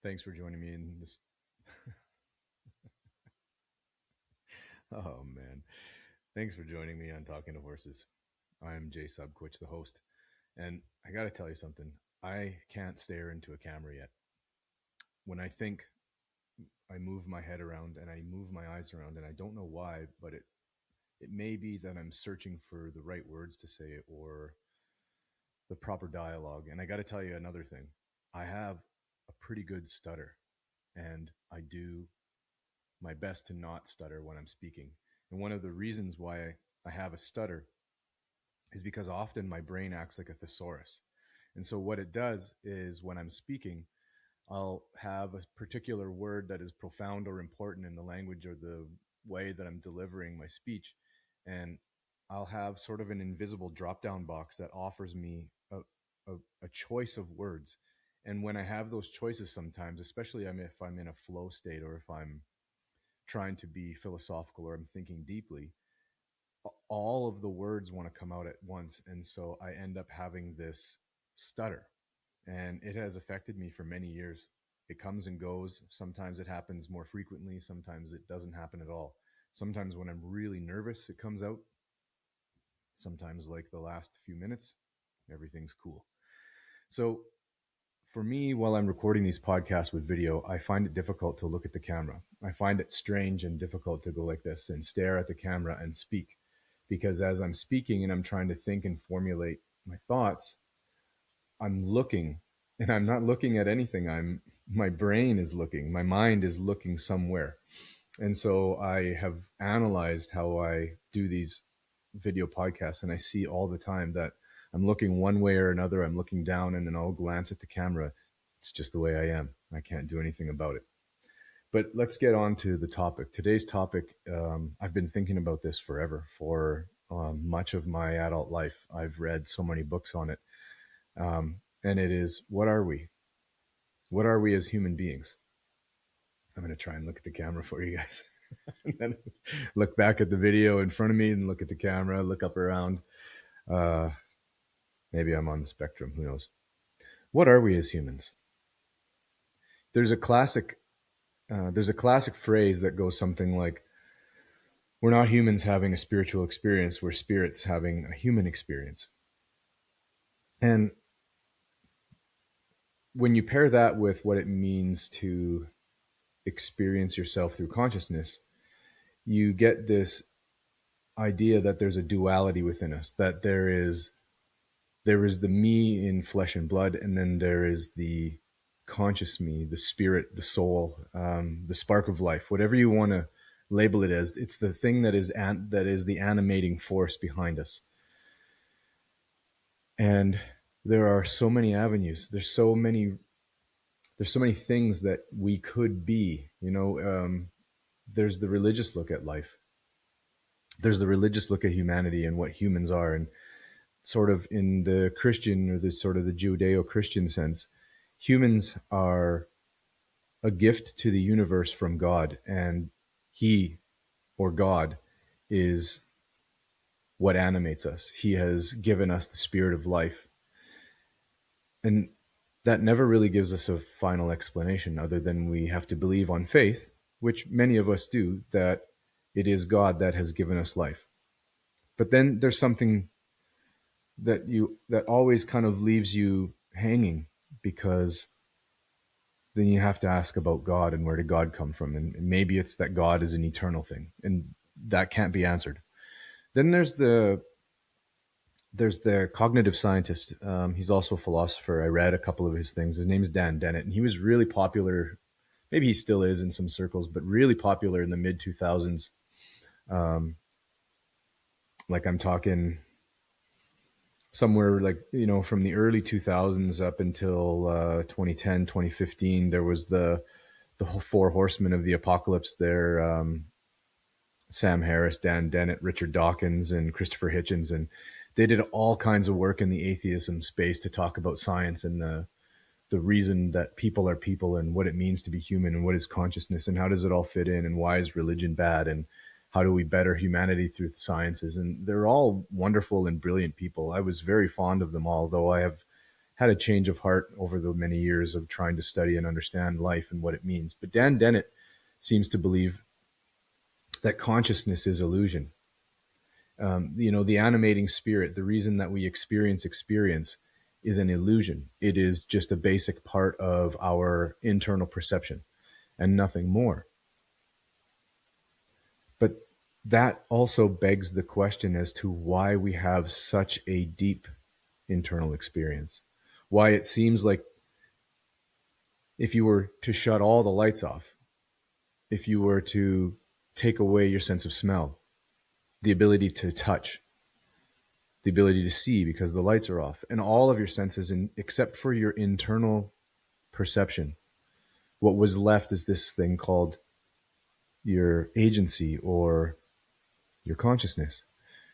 Thanks for joining me in this. Oh, man. Thanks for joining me on Talking to Horses. I'm Jay Subquich, the host. And I got to tell you something. I can't stare into a camera yet. When I think, I move my head around and I move my eyes around, and I don't know why, but it may be that I'm searching for the right words to say or the proper dialogue. And I got to tell you another thing. I have a pretty good stutter, and I do my best to not stutter when I'm speaking. And one of the reasons why I have a stutter is because often my brain acts like a thesaurus. And so what it does is when I'm speaking, I'll have a particular word that is profound or important in the language or the way that I'm delivering my speech. And I'll have sort of an invisible drop down box that offers me a choice of words. And when I have those choices sometimes, especially if I'm in a flow state or if I'm trying to be philosophical or I'm thinking deeply, all of the words want to come out at once. And so I end up having this stutter, and it has affected me for many years. It comes and goes. Sometimes it happens more frequently. Sometimes it doesn't happen at all. Sometimes when I'm really nervous, it comes out. Sometimes, like the last few minutes, everything's cool. So for me, while I'm recording these podcasts with video, I find it difficult to look at the camera. I find it strange and difficult to go like this and stare at the camera and speak, because as I'm speaking and I'm trying to think and formulate my thoughts, I'm looking, and I'm not looking at anything. My brain is looking, my mind is looking somewhere. And so I have analyzed how I do these video podcasts, and I see all the time that I'm looking one way or another. I'm looking down and then I'll glance at the camera. It's just the way I am. I can't do anything about it. But let's get on to the topic. Today's topic, I've been thinking about this forever, for much of my adult life. I've read so many books on it. And it is, what are we? What are we as human beings? I'm going to try and look at the camera for you guys. And then look back at the video in front of me and look at the camera, look up around. Uh, Maybe I'm on the spectrum. Who knows? What are we as humans? There's a classic. There's a classic phrase that goes something like, "We're not humans having a spiritual experience. We're spirits having a human experience." And when you pair that with what it means to experience yourself through consciousness, you get this idea that there's a duality within us, that there is the me in flesh and blood, and then there is the conscious me, the spirit, the soul, the spark of life, whatever you want to label it as. It's the thing that is the animating force behind us. And there are so many avenues. There's so many things that we could be. There's the religious look at life. There's the religious look at humanity and what humans are, and sort of in the Christian, or the sort of the Judeo-Christian sense, humans are a gift to the universe from God, and He, or God, is what animates us. He has given us the spirit of life. And that never really gives us a final explanation, other than we have to believe on faith, which many of us do, that it is God that has given us life. But then there's something that always kind of leaves you hanging, because then you have to ask about God and where did God come from? And maybe it's that God is an eternal thing, and that can't be answered. Then there's the cognitive scientist. He's also a philosopher. I read a couple of his things. His name is Dan Dennett, and he was really popular. Maybe he still is in some circles, but really popular in the mid 2000s. Like, I'm talking somewhere, like, from the early 2000s up until 2010, 2015. There was the four horsemen of the apocalypse there. Sam Harris, Dan Dennett, Richard Dawkins, and Christopher Hitchens. And they did all kinds of work in the atheism space to talk about science and the reason that people are people, and what it means to be human, and what is consciousness, and how does it all fit in, and why is religion bad, and how do we better humanity through the sciences. And they're all wonderful and brilliant people. I was very fond of them all, though I have had a change of heart over the many years of trying to study and understand life and what it means. But Dan Dennett seems to believe that consciousness is illusion. The animating spirit, the reason that we experience is an illusion. It is just a basic part of our internal perception and nothing more. But that also begs the question as to why we have such a deep internal experience. Why it seems like if you were to shut all the lights off, if you were to take away your sense of smell, the ability to touch, the ability to see because the lights are off, and all of your senses, except for your internal perception, what was left is this thing called your agency or your consciousness.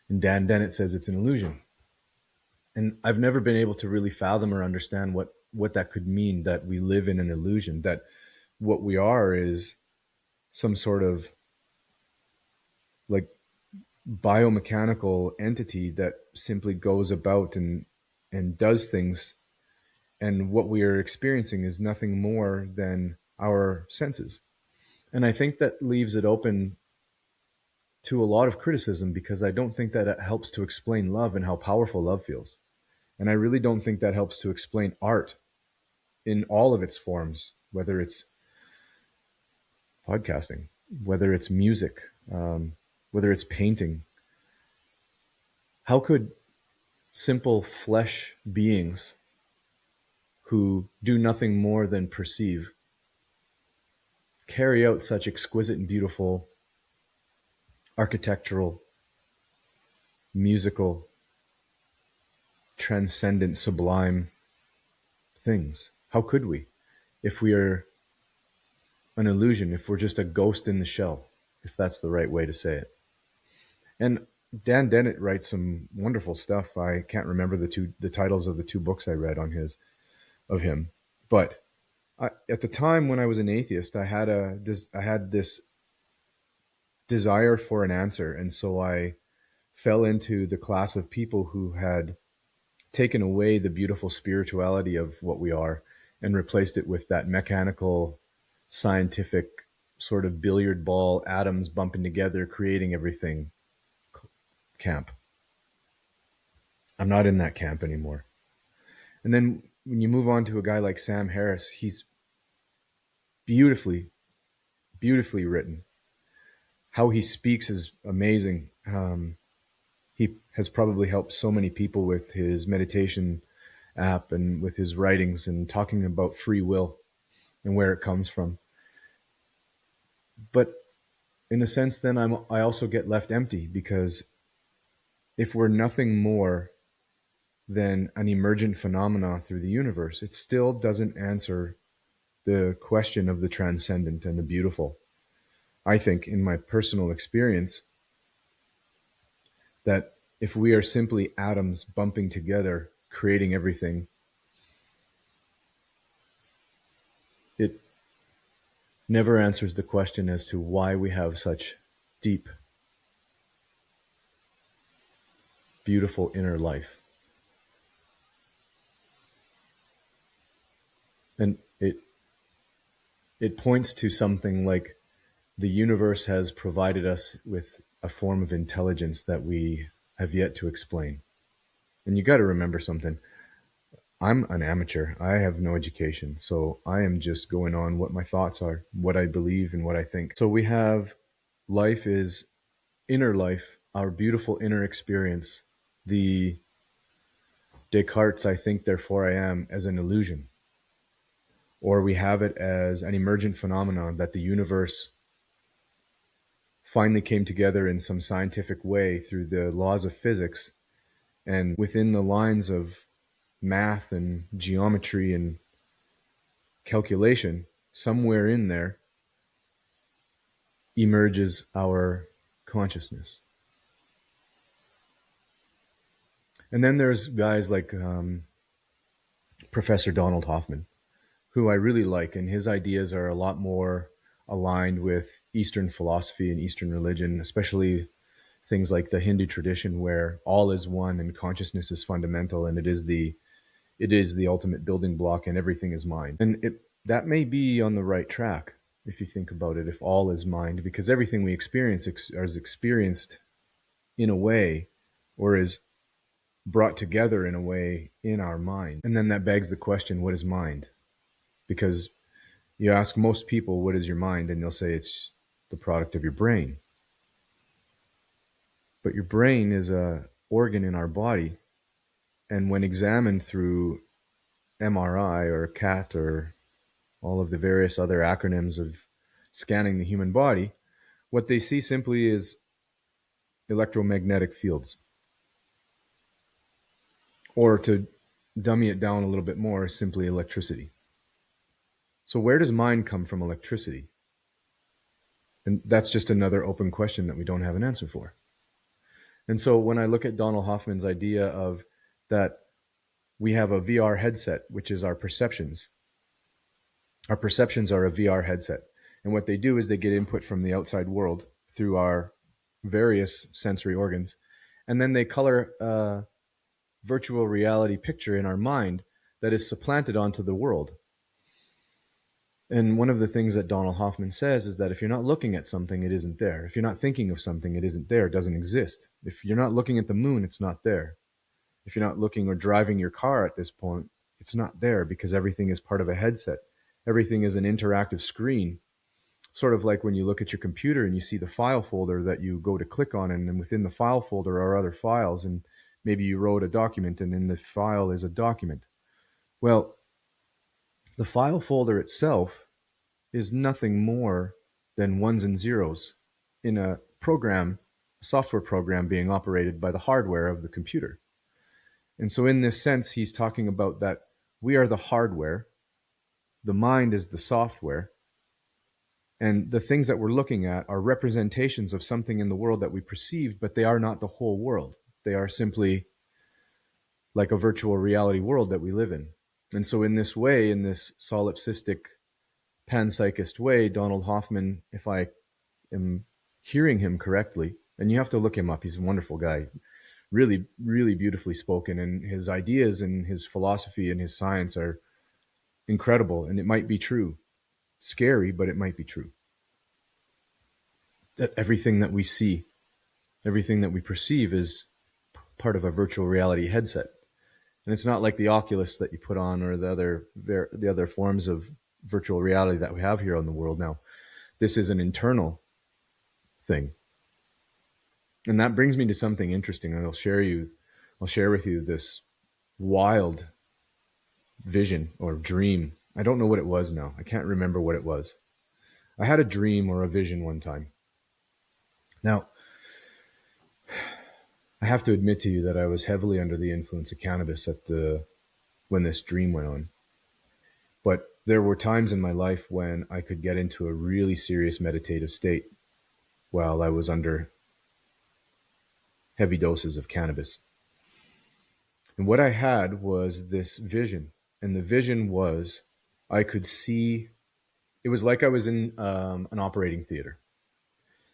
And Dan Dennett says it's an illusion. And I've never been able to really fathom or understand what that could mean, that we live in an illusion, that what we are is some sort of like biomechanical entity that simply goes about and does things, and what we are experiencing is nothing more than our senses. And I think that leaves it open to a lot of criticism, because I don't think that it helps to explain love and how powerful love feels. And I really don't think that helps to explain art in all of its forms, whether it's podcasting, whether it's music, whether it's painting. How could simple flesh beings who do nothing more than perceive carry out such exquisite and beautiful architectural, musical, transcendent, sublime things? How could we, if we are an illusion, if we're just a ghost in the shell, if that's the right way to say it? And Dan Dennett writes some wonderful stuff. I can't remember the titles of the two books I read of him, but at the time when I was an atheist, I had this desire for an answer, and so I fell into the class of people who had taken away the beautiful spirituality of what we are and replaced it with that mechanical, scientific sort of billiard ball, atoms bumping together, creating everything camp. I'm not in that camp anymore. And then when you move on to a guy like Sam Harris, he's beautifully, beautifully written. How he speaks is amazing. He has probably helped so many people with his meditation app and with his writings and talking about free will and where it comes from. But in a sense, then I also get left empty, because if we're nothing more than an emergent phenomena through the universe, it still doesn't answer the question of the transcendent and the beautiful. I think, in my personal experience, that if we are simply atoms bumping together, creating everything, it never answers the question as to why we have such deep, beautiful inner life. And it points to something like the universe has provided us with a form of intelligence that we have yet to explain. And you got to remember something. I'm an amateur. I have no education. So I am just going on what my thoughts are, what I believe, and what I think. So we have life is inner life, our beautiful inner experience, the Descartes' I think, therefore I am, as an illusion. Or we have it as an emergent phenomenon that the universe finally came together in some scientific way through the laws of physics, and within the lines of math and geometry and calculation, somewhere in there emerges our consciousness. And then there's guys like Professor Donald Hoffman, who I really like, and his ideas are a lot more aligned with Eastern philosophy and Eastern religion, especially things like the Hindu tradition, where all is one and consciousness is fundamental, and it is the it is the ultimate building block and everything is mind. And that may be on the right track if you think about it, if all is mind, because everything we experience is experienced in a way, or is brought together in a way in our mind. And then that begs the question, what is mind? Because you ask most people, what is your mind? And they'll say it's the product of your brain. But your brain is a organ in our body. And when examined through MRI or CAT or all of the various other acronyms of scanning the human body, what they see simply is electromagnetic fields. Or to dummy it down a little bit more, simply electricity. So where does mind come from electricity? And that's just another open question that we don't have an answer for. And so when I look at Donald Hoffman's idea of that we have a VR headset, which is our perceptions. Our perceptions are a VR headset. And what they do is they get input from the outside world through our various sensory organs. And then they color a virtual reality picture in our mind that is supplanted onto the world. And one of the things that Donald Hoffman says is that if you're not looking at something, it isn't there. If you're not thinking of something, it isn't there. It doesn't exist. If you're not looking at the moon, it's not there. If you're not looking or driving your car at this point, it's not there, because everything is part of a headset. Everything is an interactive screen. Sort of like when you look at your computer and you see the file folder that you go to click on, and then within the file folder are other files, and maybe you wrote a document and in the file is a document. Well, the file folder itself is nothing more than ones and zeros in a program, a software program being operated by the hardware of the computer. And so in this sense, he's talking about that we are the hardware, the mind is the software, and the things that we're looking at are representations of something in the world that we perceive, but they are not the whole world. They are simply like a virtual reality world that we live in. And so in this way, in this solipsistic panpsychist way, Donald Hoffman, if I am hearing him correctly, and you have to look him up, he's a wonderful guy, really, really beautifully spoken, and his ideas and his philosophy and his science are incredible, and it might be true. Scary, but it might be true. That everything that we see, everything that we perceive is part of a virtual reality headset. And it's not like the Oculus that you put on, or the other forms of virtual reality that we have here on the world now. This is an internal thing. And that brings me to something interesting, and I'll share with you this wild vision or dream. I don't know what it was now. I can't remember what it was. I had a dream or a vision one time. Now, I have to admit to you that I was heavily under the influence of cannabis when this dream went on. But there were times in my life when I could get into a really serious meditative state while I was under heavy doses of cannabis. And what I had was this vision. And the vision was I could see, it was like I was in an operating theater.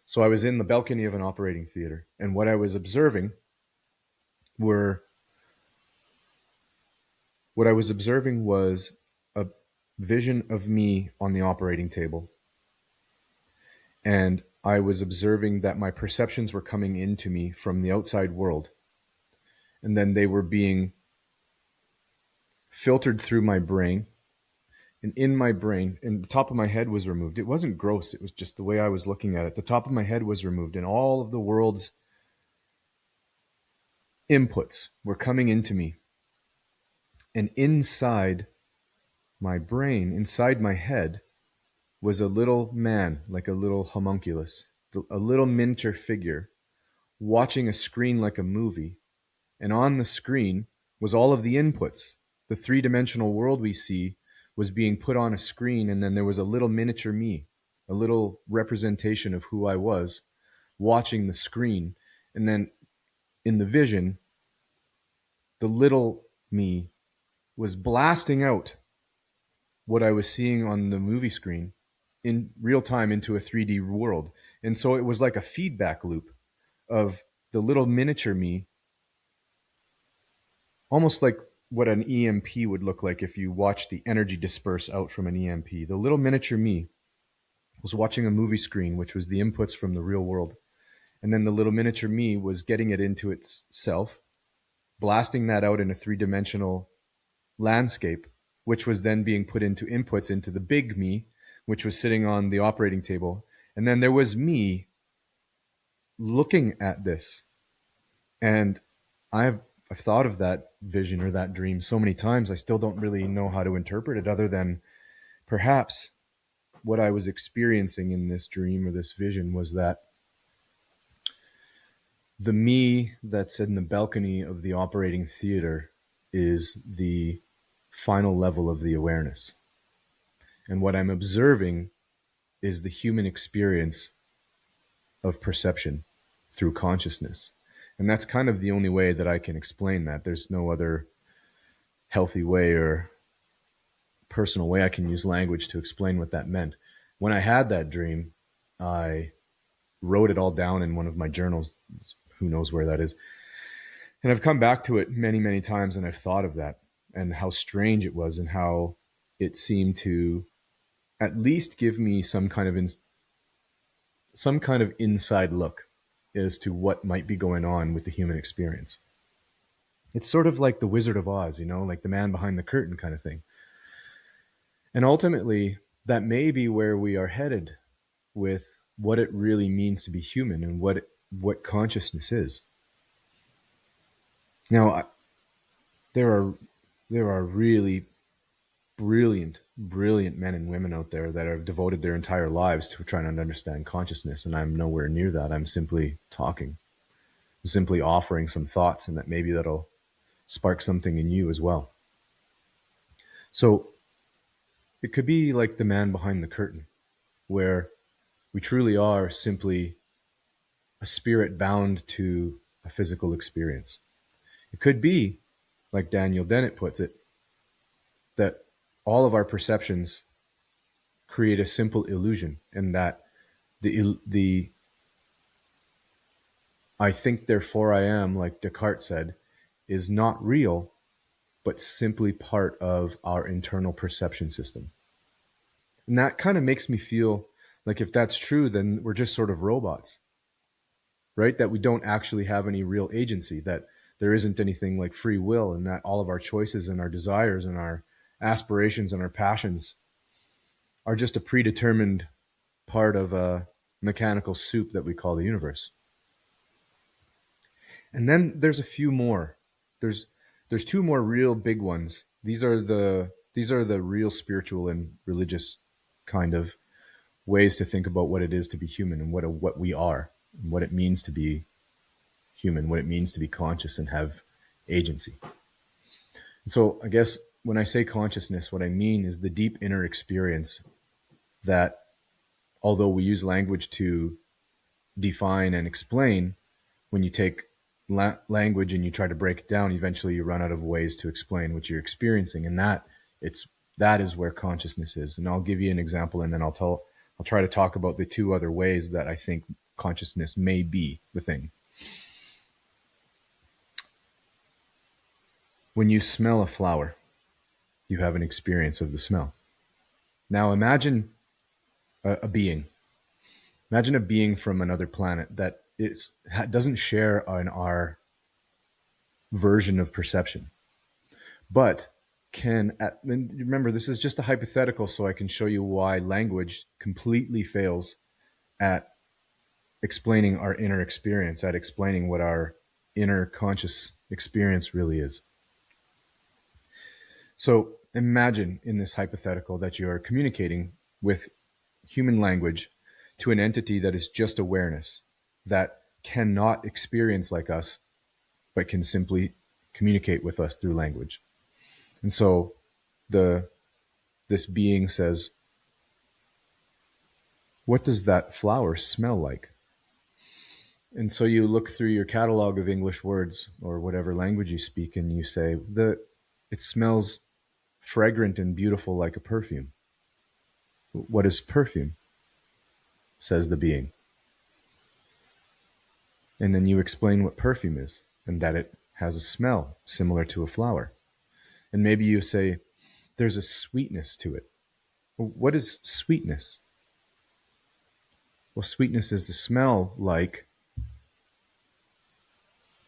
So I was in the balcony of an operating theater. And what I was observing was a vision of me on the operating table. And I was observing that my perceptions were coming into me from the outside world. And then they were being filtered through my brain. And in my brain, and the top of my head was removed. It wasn't gross. It was just the way I was looking at it. The top of my head was removed, and all of the world's inputs were coming into me. And inside my brain, inside my head, was a little man, like a little homunculus, a little miniature figure, watching a screen like a movie. And on the screen was all of the inputs. The three-dimensional world we see was being put on a screen, and then there was a little miniature me, a little representation of who I was, watching the screen. And then in the vision, the little me was blasting out what I was seeing on the movie screen in real time into a 3D world. And so it was like a feedback loop of the little miniature me, almost like what an EMP would look like if you watch the energy disperse out from an EMP. The little miniature me was watching a movie screen, which was the inputs from the real world. And then the little miniature me was getting it into itself, blasting that out in a 3-dimensional landscape, which was then being put into inputs into the big me, which was sitting on the operating table. And then there was me looking at this. And I've thought of that vision or that dream so many times, I still don't really know how to interpret it other than perhaps what I was experiencing in this dream or this vision was that the me that's in the balcony of the operating theater is the final level of the awareness. And what I'm observing is the human experience of perception through consciousness. And that's kind of the only way that I can explain that. There's no other healthy way or personal way I can use language to explain what that meant. When I had that dream, I wrote it all down in one of my journals. Who knows where that is? And I've come back to it many, many times, and I've thought of that and how strange it was and how it seemed to at least give me some kind of inside look as to what might be going on with the human experience. It's sort of like the Wizard of Oz, like the man behind the curtain kind of thing. And ultimately, that may be where we are headed with what it really means to be human and what consciousness is. Now, there are really brilliant men and women out there that have devoted their entire lives to trying to understand consciousness, and I'm nowhere near that. I'm simply talking. I'm simply offering some thoughts, and that maybe that'll spark something in you as well. So it could be like the man behind the curtain, where we truly are simply a spirit bound to a physical experience. It could be, like Daniel Dennett puts it, that all of our perceptions create a simple illusion, and that the I think therefore I am, like Descartes said, is not real, but simply part of our internal perception system. And that kind of makes me feel like if that's true, then we're just sort of robots, right? That we don't actually have any real agency, that there isn't anything like free will, and that all of our choices and our desires and our aspirations and our passions are just a predetermined part of a mechanical soup that we call the universe. And then there's a few more. There's 2 more real big ones. These are the real spiritual and religious kind of ways to think about what it is to be human and what we are and what it means to be human, what it means to be conscious and have agency. So I guess when I say consciousness, what I mean is the deep inner experience that, although we use language to define and explain, when you take language and you try to break it down, eventually you run out of ways to explain what you're experiencing. And that is where consciousness is. And I'll give you an example, and then I'll try to talk about the 2 other ways that I think consciousness may be the thing. When you smell a flower, you have an experience of the smell. Now imagine a being. Imagine a being from another planet that doesn't share in our version of perception, but remember, this is just a hypothetical, so I can show you why language completely fails at explaining our inner experience, at explaining what our inner conscious experience really is. So imagine in this hypothetical that you're communicating with human language to an entity that is just awareness, that cannot experience like us, but can simply communicate with us through language. And so this being says, "What does that flower smell like?" And so you look through your catalog of English words or whatever language you speak, and you say that it smells fragrant and beautiful like a perfume. "What is perfume?" says the being. And then you explain what perfume is, and that it has a smell similar to a flower. And maybe you say, there's a sweetness to it. Well, what is sweetness? Well, sweetness is the smell like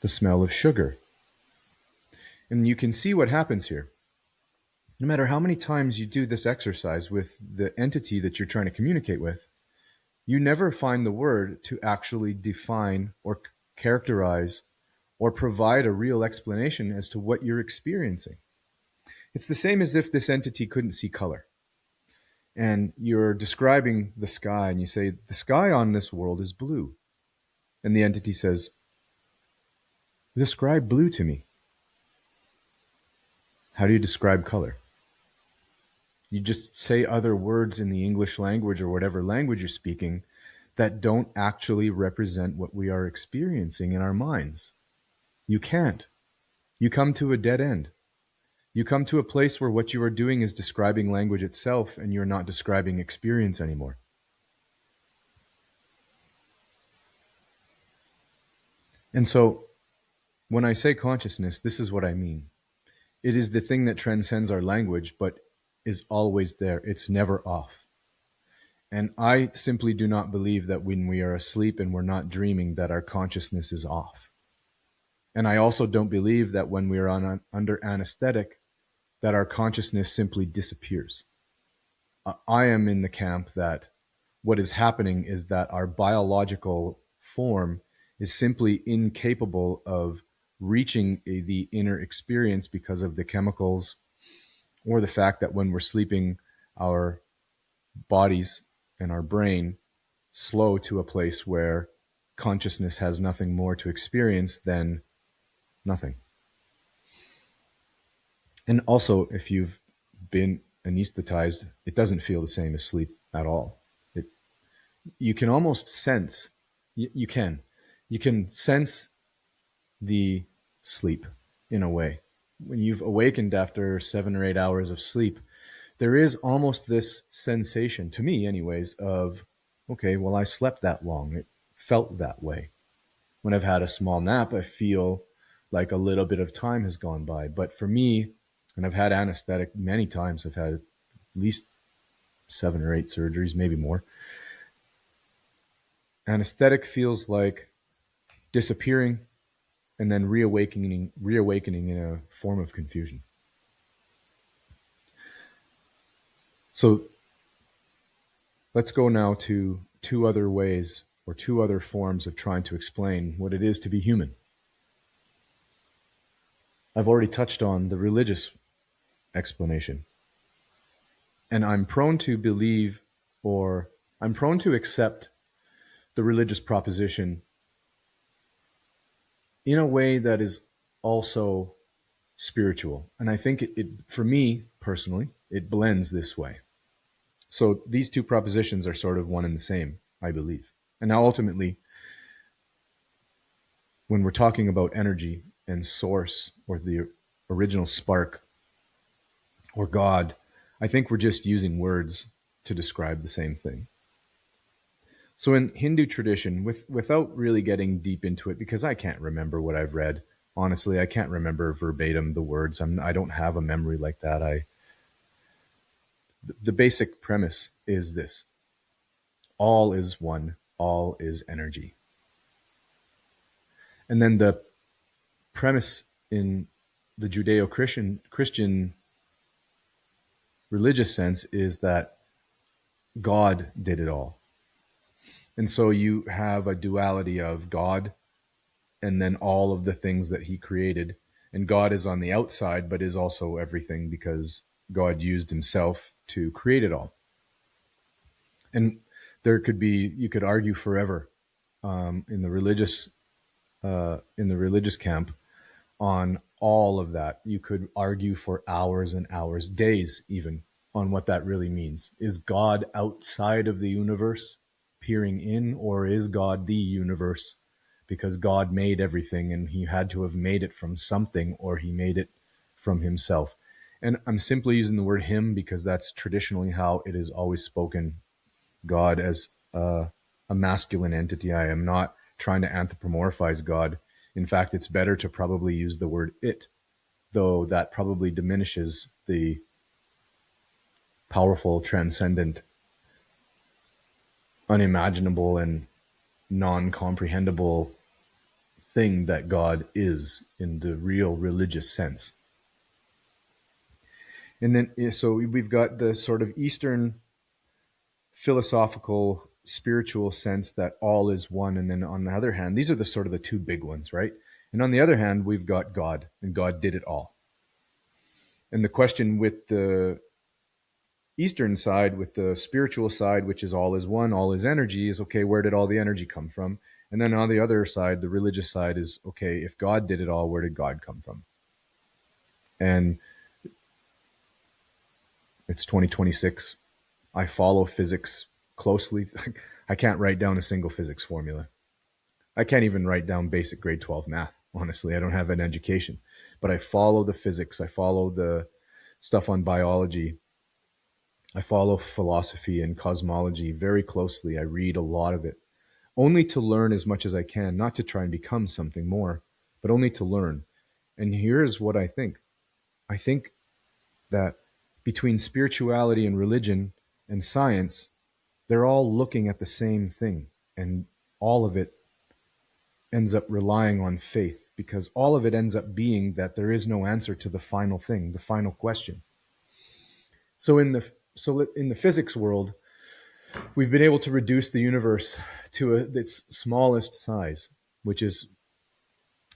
the smell of sugar. And you can see what happens here. No matter how many times you do this exercise with the entity that you're trying to communicate with, you never find the word to actually define or characterize or provide a real explanation as to what you're experiencing. It's the same as if this entity couldn't see color. And you're describing the sky and you say, the sky on this world is blue. And the entity says, describe blue to me. How do you describe color? You just say other words in the English language or whatever language you're speaking that don't actually represent what we are experiencing in our minds. You can't. You come to a dead end. You come to a place where what you are doing is describing language itself and you're not describing experience anymore. And so when I say consciousness, this is what I mean. It is the thing that transcends our language, but is always there. It's never off. And I simply do not believe that when we are asleep and we're not dreaming that our consciousness is off. And I also don't believe that when we are under anesthetic that our consciousness simply disappears. I am in the camp that what is happening is that our biological form is simply incapable of reaching the inner experience because of the chemicals or the fact that when we're sleeping, our bodies and our brain slow to a place where consciousness has nothing more to experience than nothing. And also, if you've been anesthetized, it doesn't feel the same as sleep at all. You can almost sense, you can sense the sleep in a way. When you've awakened after 7 or 8 hours of sleep, there is almost this sensation, to me anyways, of, okay, well, I slept that long. It felt that way. When I've had a small nap, I feel like a little bit of time has gone by. But for me, and I've had anesthetic many times, I've had at least 7 or 8 surgeries, maybe more. Anesthetic feels like disappearing and then reawakening in a form of confusion. So let's go now to 2 other ways or 2 other forms of trying to explain what it is to be human. I've already touched on the religious explanation. And I'm prone to believe, or I'm prone to accept the religious proposition in a way that is also spiritual. And I think it for me personally, it blends this way. So these 2 propositions are sort of one and the same, I believe. And now ultimately, when we're talking about energy and source or the original spark or God, I think we're just using words to describe the same thing. So in Hindu tradition, without really getting deep into it, because I can't remember what I've read, honestly, I can't remember verbatim the words. I don't have a memory like that. The basic premise is this: all is one, all is energy. And then the premise in the Judeo-Christian religious sense is that God did it all. And so you have a duality of God and then all of the things that he created. And God is on the outside, but is also everything because God used himself to create it all. And you could argue forever in the religious camp on all of that. You could argue for hours and hours, days even, on what that really means. Is God outside of the universe peering in, or is God the universe? Because God made everything and he had to have made it from something, or he made it from himself. And I'm simply using the word him because that's traditionally how it is always spoken. God as a masculine entity. I am not trying to anthropomorphize God. In fact, it's better to probably use the word it, though that probably diminishes the powerful, transcendent, unimaginable, and non-comprehensible thing that God is in the real religious sense. And then, so we've got the sort of Eastern philosophical, spiritual sense that all is one. And then on the other hand, these are the sort of the two big ones, right? And on the other hand, we've got God, and God did it all. And the question with the Eastern side, with the spiritual side, which is all is one, all is energy, is okay, where did all the energy come from? And then on the other side, the religious side is, okay, if God did it all, where did God come from? And it's 2026. I follow physics closely. I can't write down a single physics formula. I can't even write down basic grade 12 math. Honestly, I don't have an education, but I follow the physics. I follow the stuff on biology. I follow philosophy and cosmology very closely. I read a lot of it, only to learn as much as I can, not to try and become something more, but only to learn. And here's what I think. I think that between spirituality and religion and science, they're all looking at the same thing, and all of it ends up relying on faith, because all of it ends up being that there is no answer to the final thing, the final question. So in the physics world, we've been able to reduce the universe to its smallest size, which is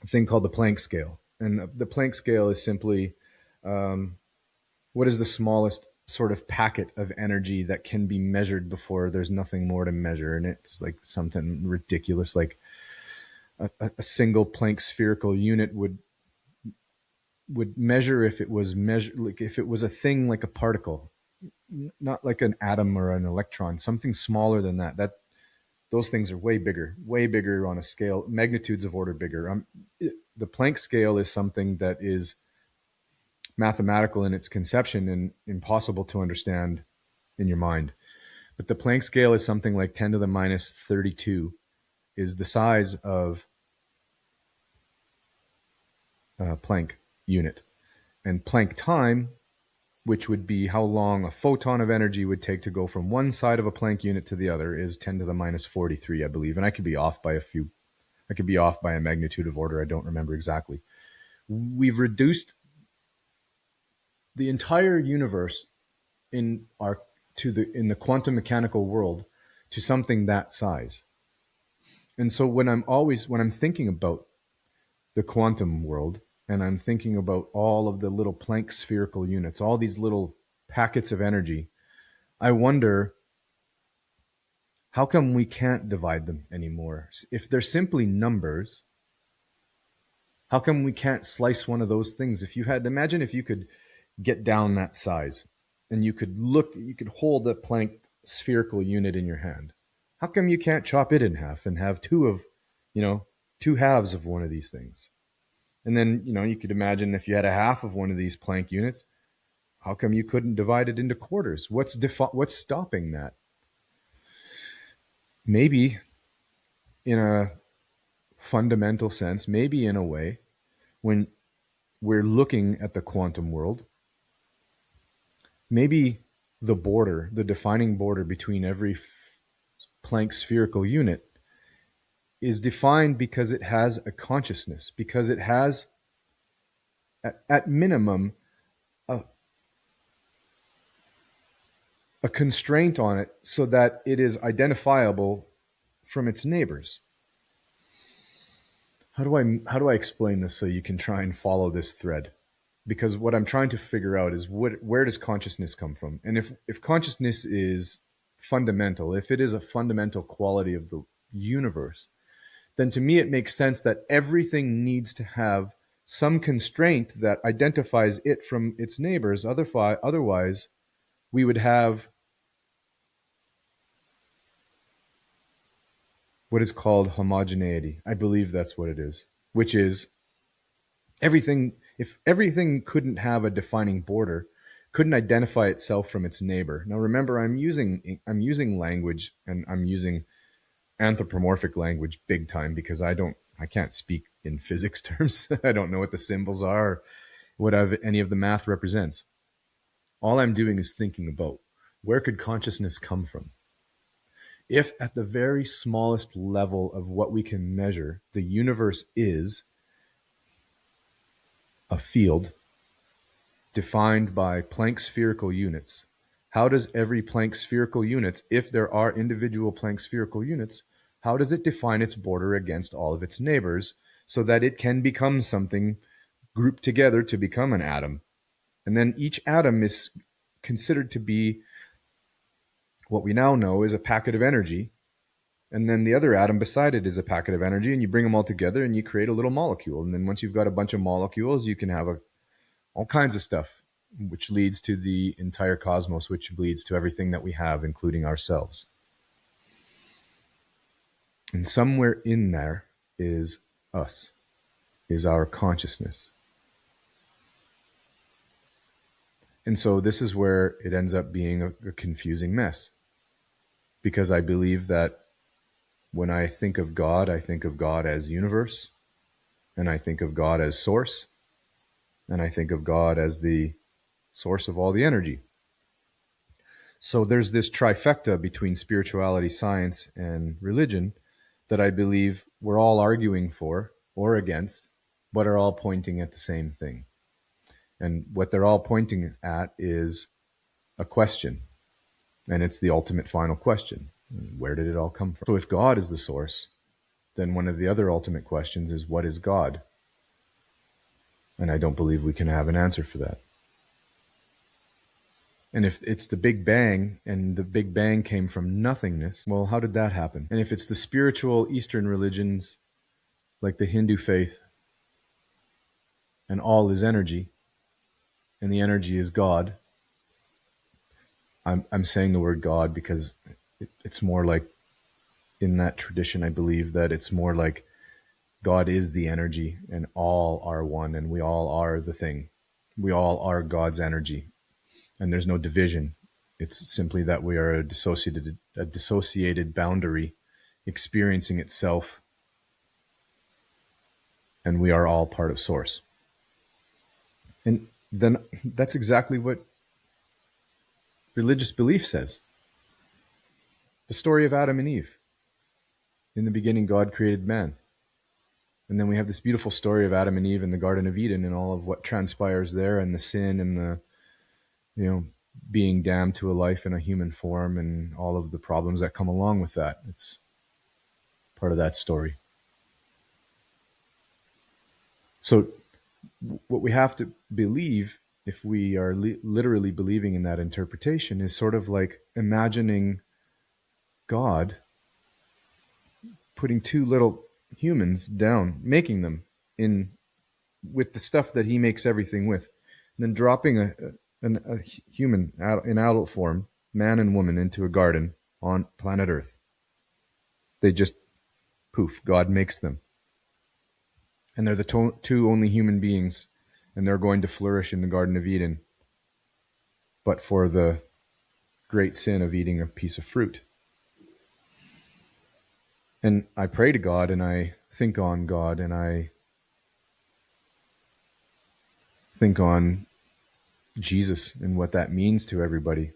a thing called the Planck scale. And the Planck scale is simply what is the smallest sort of packet of energy that can be measured before there's nothing more to measure. And it's like something ridiculous, like a single Planck spherical unit would measure if it was like if it was a thing like a particle, not like an atom or an electron, something smaller than that. Those things are way bigger on a scale, magnitudes of order bigger. The Planck scale is something that is mathematical in its conception and impossible to understand in your mind. But the Planck scale is something like 10 to the minus 32 is the size of Planck unit. And Planck time, which would be how long a photon of energy would take to go from one side of a Planck unit to the other, is 10 to the minus 43, I believe. And I could be off by a magnitude of order. I don't remember exactly. We've reduced the entire universe in the quantum mechanical world to something that size. And so when I'm thinking about the quantum world, and I'm thinking about all of the little Planck spherical units, all these little packets of energy, I wonder, how come we can't divide them anymore? If they're simply numbers, how come we can't slice one of those things? Imagine if you could get down that size and you could hold the Planck spherical unit in your hand. How come you can't chop it in half and have two halves of one of these things? And then, you could imagine if you had a half of one of these Planck units, how come you couldn't divide it into quarters? What's stopping that? Maybe in a fundamental sense, maybe in a way, when we're looking at the quantum world, maybe the defining border between every Planck spherical unit is defined because it has a consciousness, because it has, at minimum, a constraint on it so that it is identifiable from its neighbors. How do I explain this so you can try and follow this thread? Because what I'm trying to figure out is where does consciousness come from? And if consciousness is fundamental, if it is a fundamental quality of the universe, then to me it makes sense that everything needs to have some constraint that identifies it from its neighbors. Otherwise, we would have what is called homogeneity. I believe that's what it is, which is everything. If everything couldn't have a defining border, couldn't identify itself from its neighbor. Now remember, I'm using language, and I'm using anthropomorphic language big time, because I can't speak in physics terms. I don't know what the symbols are. any of the math represents. All I'm doing is thinking about where could consciousness come from? If at the very smallest level of what we can measure, the universe is a field defined by Planck spherical units, how does every Planck spherical unit, if there are individual Planck spherical units, how does it define its border against all of its neighbors so that it can become something grouped together to become an atom? And then each atom is considered to be what we now know is a packet of energy. And then the other atom beside it is a packet of energy, and you bring them all together and you create a little molecule. And then once you've got a bunch of molecules, you can have all kinds of stuff, which leads to the entire cosmos, which leads to everything that we have, including ourselves. And somewhere in there is us, is our consciousness. And so this is where it ends up being a confusing mess. Because I believe that when I think of God as universe, and I think of God as source, and I think of God as the source of all the energy. So there's this trifecta between spirituality, science, and religion that I believe we're all arguing for or against, but are all pointing at the same thing. And what they're all pointing at is a question. And it's the ultimate final question. Where did it all come from? So if God is the source, then one of the other ultimate questions is, what is God? And I don't believe we can have an answer for that. And if it's the Big Bang, and the Big Bang came from nothingness, well, how did that happen? And if it's the spiritual Eastern religions, like the Hindu faith, and all is energy, and the energy is God, I'm saying the word God because it's more like, in that tradition, I believe that it's more like God is the energy, and all are one, and we all are the thing. We all are God's energy, and there's no division. It's simply that we are a dissociated boundary experiencing itself, and we are all part of Source. And then that's exactly what religious belief says. The story of Adam and Eve. In the beginning, God created man. And then we have this beautiful story of Adam and Eve in the Garden of Eden and all of what transpires there, and the sin and the, being damned to a life in a human form and all of the problems that come along with that. It's part of that story. So what we have to believe, if we are literally believing in that interpretation, is sort of like imagining God putting two little humans down, making them with the stuff that he makes everything with, and then dropping a human in adult form, man and woman, into a garden on planet Earth. They just poof, God makes them. And they're the two only human beings, and they're going to flourish in the Garden of Eden, but for the great sin of eating a piece of fruit. And I pray to God, and I think on God, and I think on Jesus and what that means to everybody.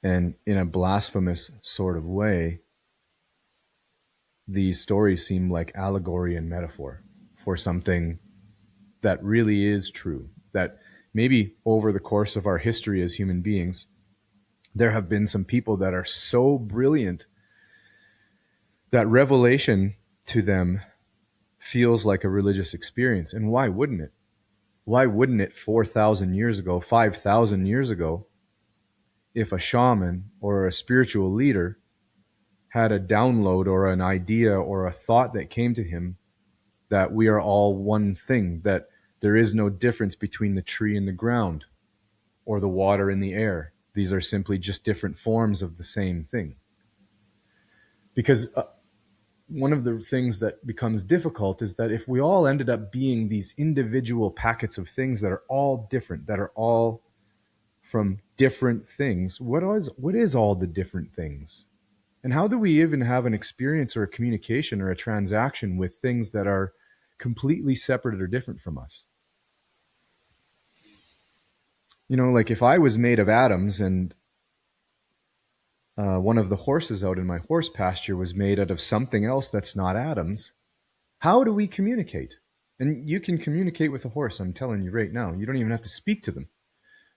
And in a blasphemous sort of way, these stories seem like allegory and metaphor for something that really is true. That maybe over the course of our history as human beings, there have been some people that are so brilliant that revelation to them feels like a religious experience. And why wouldn't it? Why wouldn't it 4,000 years ago, 5,000 years ago, if a shaman or a spiritual leader had a download or an idea or a thought that came to him that we are all one thing, that there is no difference between the tree and the ground or the water and the air. These are simply just different forms of the same thing. Because one of the things that becomes difficult is that if we all ended up being these individual packets of things that are all different, that are all from different things, what is all the different things? And how do we even have an experience or a communication or a transaction with things that are completely separate or different from us? Like if I was made of atoms and one of the horses out in my horse pasture was made out of something else that's not atoms, how do we communicate? And you can communicate with a horse, I'm telling you right now. You don't even have to speak to them.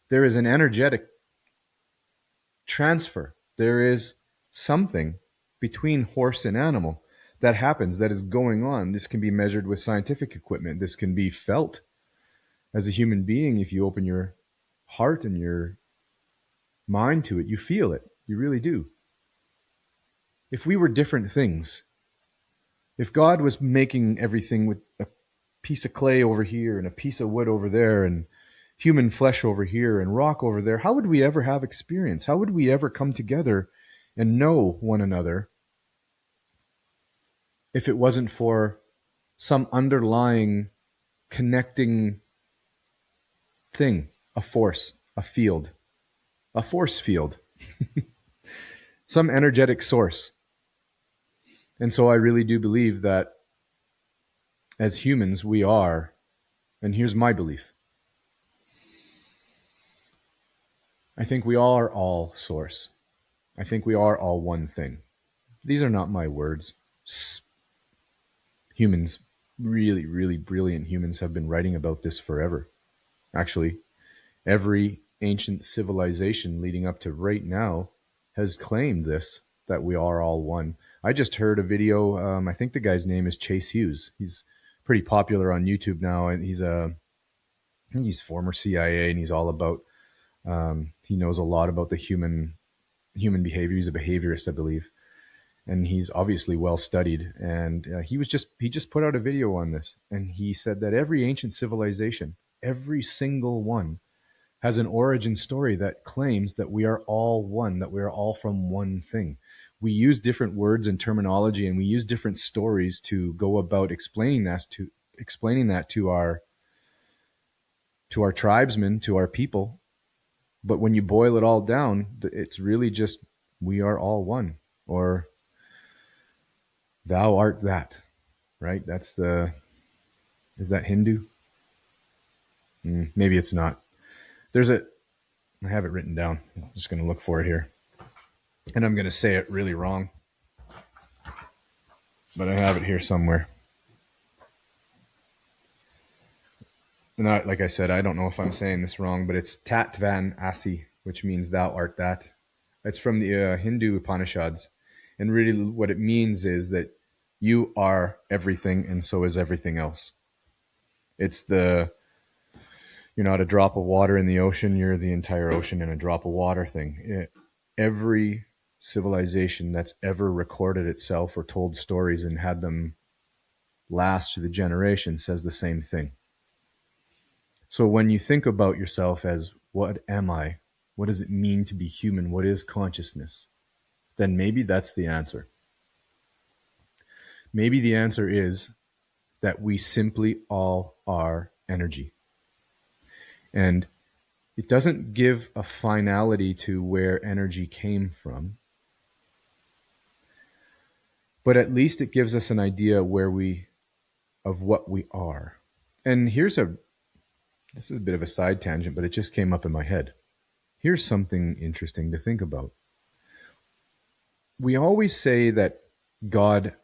There is an energetic transfer. There is something between horse and animal that happens, that is going on. This can be measured with scientific equipment. This can be felt as a human being. If you open your heart and your mind to it, you feel it. You really do. If we were different things, if God was making everything with a piece of clay over here and a piece of wood over there and human flesh over here and rock over there, how would we ever have experience? How would we ever come together and know one another if it wasn't for some underlying connecting thing, a force, a field, a force field, some energetic source? And so I really do believe that as humans, we are, and here's my belief, I think we are all source. I think we are all one thing. These are not my words. Humans, really, really brilliant humans, have been writing about this forever. Actually, every ancient civilization leading up to right now has claimed this, that we are all one. I just heard a video. I think the guy's name is Chase Hughes. He's pretty popular on YouTube now, and I think he's former CIA, and he's all about. He knows a lot about the human behavior. He's a behaviorist, I believe, and he's obviously well studied. And he just put out a video on this, and he said that every ancient civilization, every single one, has an origin story that claims that we are all one, that we are all from one thing. We use different words and terminology, and we use different stories to go about explaining that to our tribesmen, to our people. But when you boil it all down, it's really just we are all one, or thou art that, right? Is that Hindu? Maybe it's not. I have it written down. I'm just going to look for it here. And I'm going to say it really wrong, but I have it here somewhere. And like I said, I don't know if I'm saying this wrong, but it's Tatvan Asi, which means thou art that. It's from the Hindu Upanishads. And really what it means is that you are everything, and so is everything else. It's you're not a drop of water in the ocean, you're the entire ocean in a drop of water thing. Every civilization that's ever recorded itself or told stories and had them last through the generations says the same thing. So when you think about yourself as, what am I? What does it mean to be human? What is consciousness? Then maybe that's the answer. Maybe the answer is that we simply all are energy. And it doesn't give a finality to where energy came from, but at least it gives us an idea of what we are. And this is a bit of a side tangent, but it just came up in my head. Here's something interesting to think about. We always say that God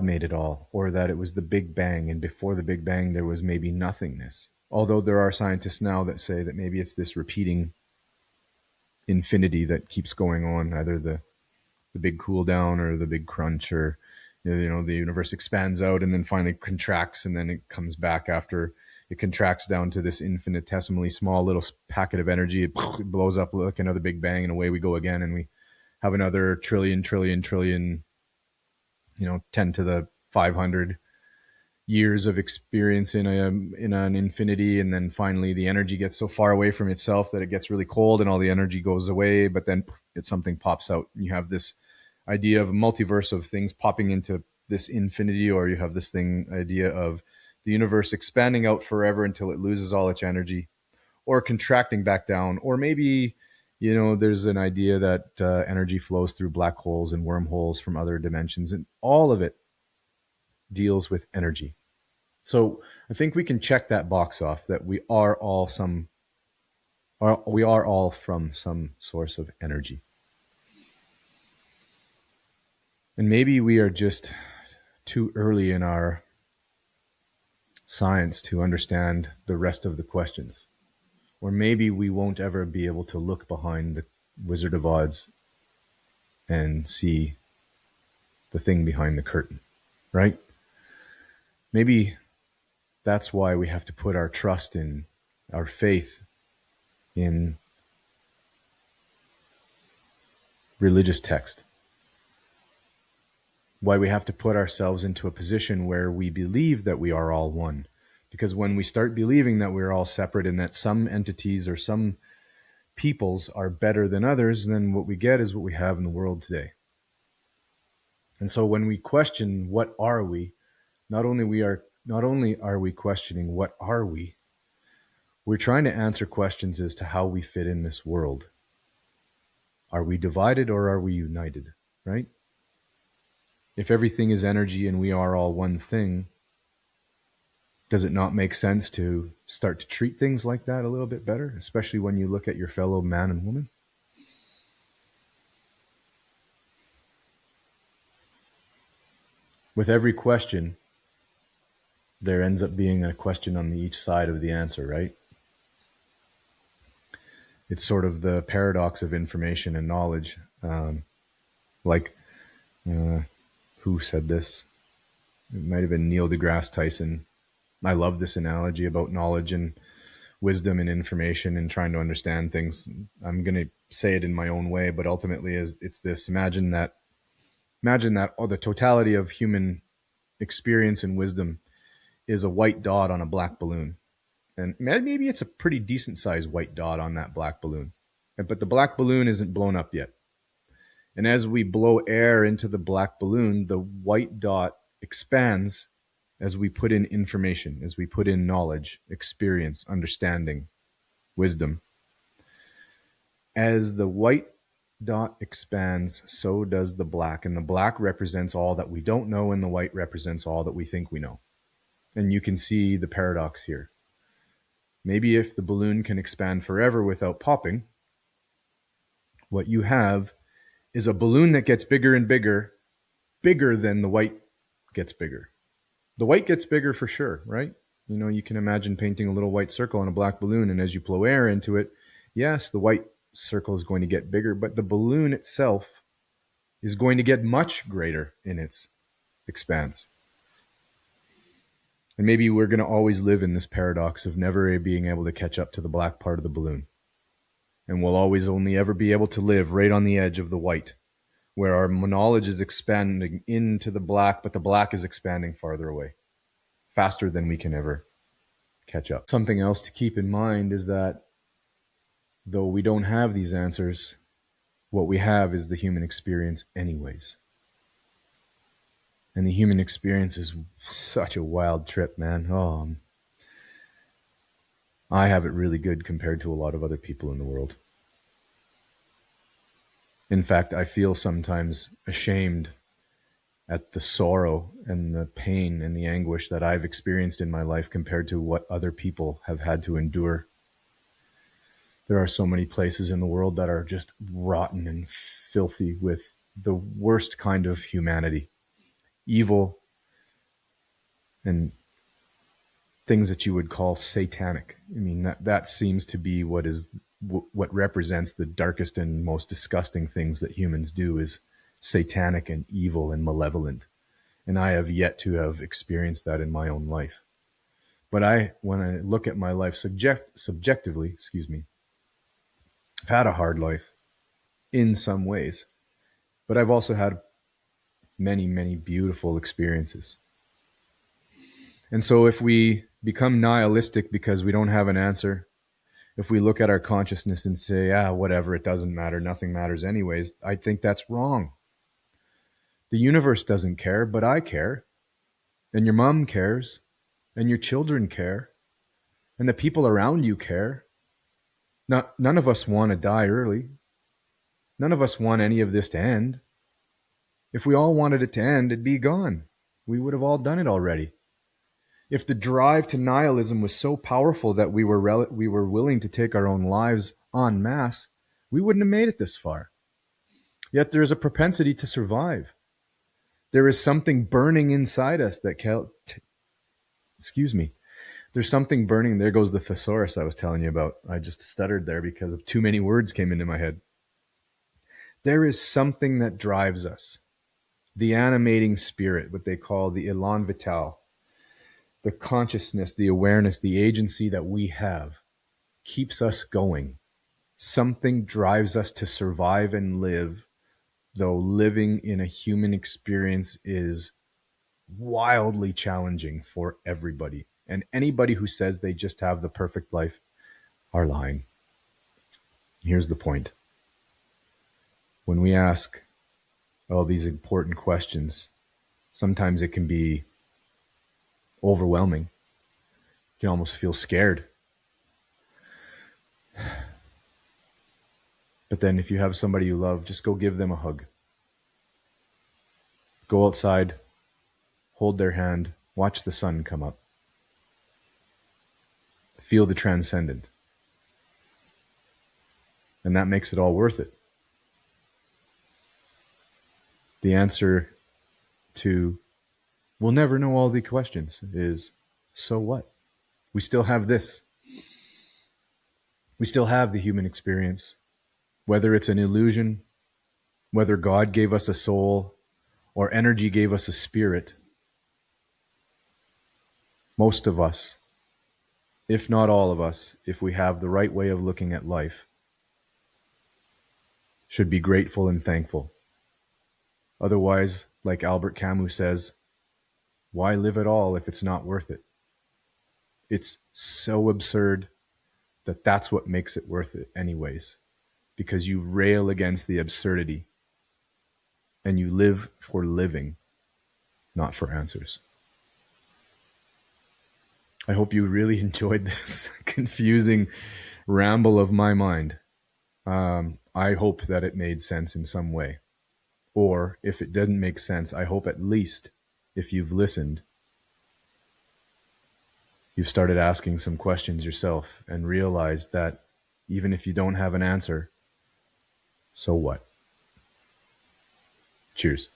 made it all, or that it was the Big Bang, and before the Big Bang there was maybe nothingness. Although there are scientists now that say that maybe it's this repeating infinity that keeps going on, either the big cool down or the big crunch, or the universe expands out and then finally contracts, and then it comes back after it contracts down to this infinitesimally small little packet of energy. It blows up like another Big Bang, and away we go again, and we have another trillion 10 to the 500 years of experience in an infinity, and then finally the energy gets so far away from itself that it gets really cold and all the energy goes away, but then something pops out. You have this idea of a multiverse of things popping into this infinity, or you have this idea of the universe expanding out forever until it loses all its energy, or contracting back down, or maybe there's an idea that energy flows through black holes and wormholes from other dimensions, and all of it deals with energy. So I think we can check that box off that we are all from some source of energy. And maybe we are just too early in our science to understand the rest of the questions. Or maybe we won't ever be able to look behind the Wizard of Oz and see the thing behind the curtain, right? Maybe that's why we have to put our trust in, our faith in religious text. Why we have to put ourselves into a position where we believe that we are all one. Because when we start believing that we're all separate and that some entities or some peoples are better than others, then what we get is what we have in the world today. And so when we question what are we, not only are we questioning what are we, we're trying to answer questions as to how we fit in this world. Are we divided or are we united, right? If everything is energy and we are all one thing, does it not make sense to start to treat things like that a little bit better, especially when you look at your fellow man and woman? With every question, there ends up being a question on each side of the answer, right? It's sort of the paradox of information and knowledge. Like, who said this? It might have been Neil deGrasse Tyson. I love this analogy about knowledge and wisdom and information and trying to understand things. I'm going to say it in my own way, but ultimately it's this: imagine that the totality of human experience and wisdom is a white dot on a black balloon. And maybe it's a pretty decent sized white dot on that black balloon. But the black balloon isn't blown up yet. And as we blow air into the black balloon, the white dot expands as we put in information, as we put in knowledge, experience, understanding, wisdom. As the white dot expands, so does the black. And the black represents all that we don't know, and the white represents all that we think we know. And you can see the paradox here. Maybe if the balloon can expand forever without popping, what you have is a balloon that gets bigger and bigger, bigger than the white gets bigger. The white gets bigger for sure, right? You know, you can imagine painting a little white circle on a black balloon, and as you blow air into it, yes, the white circle is going to get bigger, but the balloon itself is going to get much greater in its expanse. And maybe we're going to always live in this paradox of never being able to catch up to the black part of the balloon. And we'll always only ever be able to live right on the edge of the white, where our knowledge is expanding into the black, but the black is expanding farther away, faster than we can ever catch up. Something else to keep in mind is that though we don't have these answers, what we have is the human experience anyways. And the human experience is such a wild trip, man. I have it really good compared to a lot of other people in the world. In fact, I feel sometimes ashamed at the sorrow and the pain and the anguish that I've experienced in my life compared to what other people have had to endure. There are so many places in the world that are just rotten and filthy with the worst kind of humanity, evil, and things that you would call satanic. I mean, that seems to be what represents the darkest and most disgusting things that humans do, is satanic and evil and malevolent. And I have yet to have experienced that in my own life. But when I look at my life subjectively, I've had a hard life in some ways, but I've also had many, many beautiful experiences. And so if we become nihilistic because we don't have an answer, if we look at our consciousness and say, whatever, it doesn't matter, nothing matters anyways, I think that's wrong. The universe doesn't care, but I care. And your mom cares. And your children care. And the people around you care. None of us want to die early. None of us want any of this to end. If we all wanted it to end, it'd be gone. We would have all done it already. If the drive to nihilism was so powerful that we were willing to take our own lives en masse, we wouldn't have made it this far. Yet there is a propensity to survive. There is something burning inside us that excuse me. There's something burning. There goes the thesaurus I was telling you about. I just stuttered there because of too many words came into my head. There is something that drives us. The animating spirit, what they call the élan vital, the consciousness, the awareness, the agency that we have keeps us going. Something drives us to survive and live, though living in a human experience is wildly challenging for everybody. And anybody who says they just have the perfect life are lying. Here's the point. When we ask all these important questions, sometimes it can be overwhelming. You can almost feel scared. But then if you have somebody you love, just go give them a hug. Go outside, hold their hand, watch the sun come up. Feel the transcendent. And that makes it all worth it. The answer to we'll never know all the questions is, so what? We still have this. We still have the human experience. Whether it's an illusion, whether God gave us a soul, or energy gave us a spirit, most of us, if not all of us, if we have the right way of looking at life, should be grateful and thankful. Otherwise, like Albert Camus says, why live at all if it's not worth it? It's so absurd that that's what makes it worth it anyways, because you rail against the absurdity and you live for living, not for answers. I hope you really enjoyed this confusing ramble of my mind. I hope that it made sense in some way. Or if it didn't make sense, I hope at least if you've listened, you've started asking some questions yourself and realized that even if you don't have an answer, so what? Cheers.